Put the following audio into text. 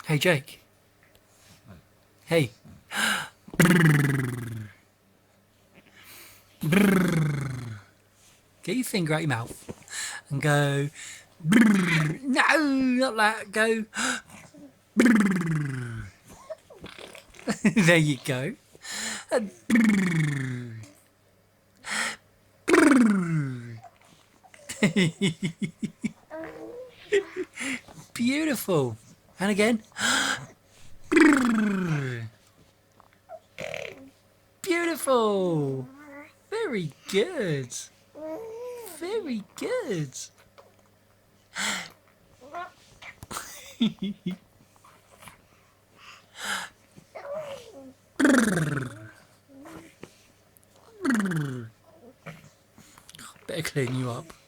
Hey, Jake. Hey. Get your finger out your mouth and go. No, not that. Go. There you go. Beautiful. And again. Beautiful. Very good. Very good. Better clean you up.